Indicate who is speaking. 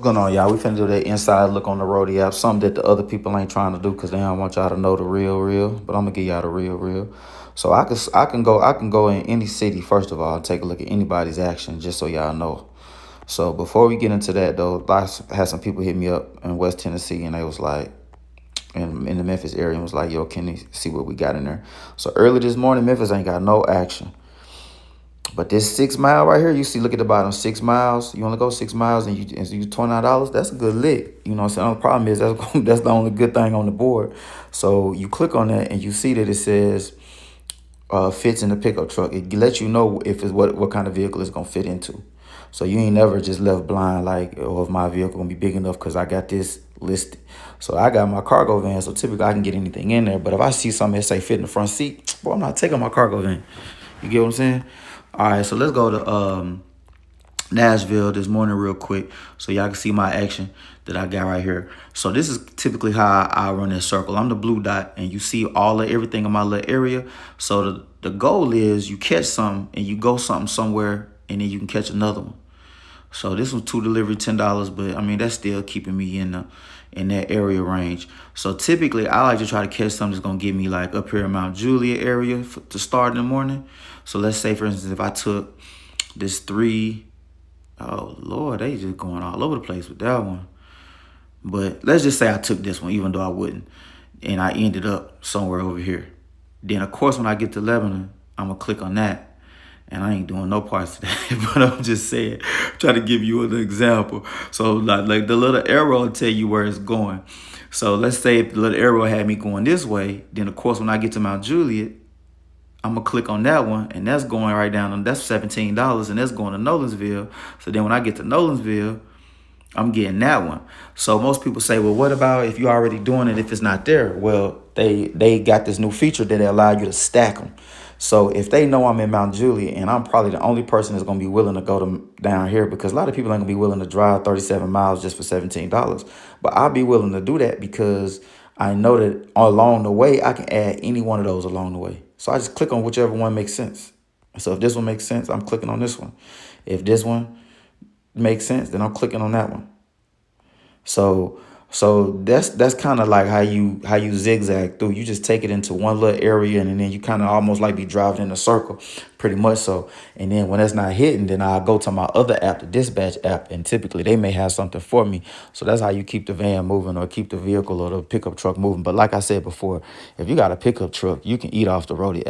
Speaker 1: What's going on, y'all? We finna do that inside look on the Roadie App. Something that the other people ain't trying to do because they don't want y'all to know the real. But I'm gonna give y'all the real. So I can go in any city first of all and take a look at anybody's action just so y'all know. So before we get into that though, I had some people hit me up in West Tennessee and they was like in the Memphis area and was like, yo, can you see what we got in there? So early this morning, Memphis ain't got no action. But this 6 mile right here, you see, look at the bottom, 6 miles. You only go 6 miles and you $29. That's a good lick. You know what I'm saying? The problem is that's the only good thing on the board. So you click on that and you see that it says fits in the pickup truck. It lets you know if it's what kind of vehicle it's gonna fit into. So you ain't never just left blind like, oh, if my vehicle gonna be big enough because I got this listed. So I got my cargo van, so typically I can get anything in there. But if I see something that say fit in the front seat, boy, I'm not taking my cargo van. You get what I'm saying? All right, so let's go to Nashville this morning real quick so y'all can see my action that I got right here. So this is typically how I run this circle. I'm the blue dot and you see all of everything in my little area. So the goal is you catch something and you go somewhere and then you can catch another one. So this was 2 delivery, $10, but I mean that's still keeping me in that area range. So typically I like to try to catch something that's gonna give me like up here in Mount Juliet area to start in the morning. So let's say for instance if I took this 3, oh Lord, they just going all over the place with that one. But let's just say I took this one, even though I wouldn't, and I ended up somewhere over here. Then of course when I get to Lebanon, I'm gonna click on that. And I ain't doing no parts of that, but I'm just saying, try to give you an example. So like the little arrow will tell you where it's going. So let's say if the little arrow had me going this way, then of course when I get to Mount Juliet, I'm gonna click on that one, and that's going right down, and that's $17, and that's going to Nolensville. So then when I get to Nolensville, I'm getting that one. So most people say, well, what about if you're already doing it if it's not there? Well, they got this new feature that allow you to stack them. So if they know I'm in Mount Juliet and I'm probably the only person that's going to be willing to go down here, because a lot of people ain't going to be willing to drive 37 miles just for $17. But I'll be willing to do that because I know that along the way, I can add any one of those along the way. So I just click on whichever one makes sense. So if this one makes sense, I'm clicking on this one. If this one makes sense, then I'm clicking on that one. So that's kind of like how you zigzag through. You just take it into one little area and then you kind of almost like be driving in a circle, pretty much so. And then when that's not hitting, then I'll go to my other app, the dispatch app, and typically they may have something for me. So that's how you keep the van moving or keep the vehicle or the pickup truck moving. But like I said before, if you got a pickup truck, you can eat off the Roadie app.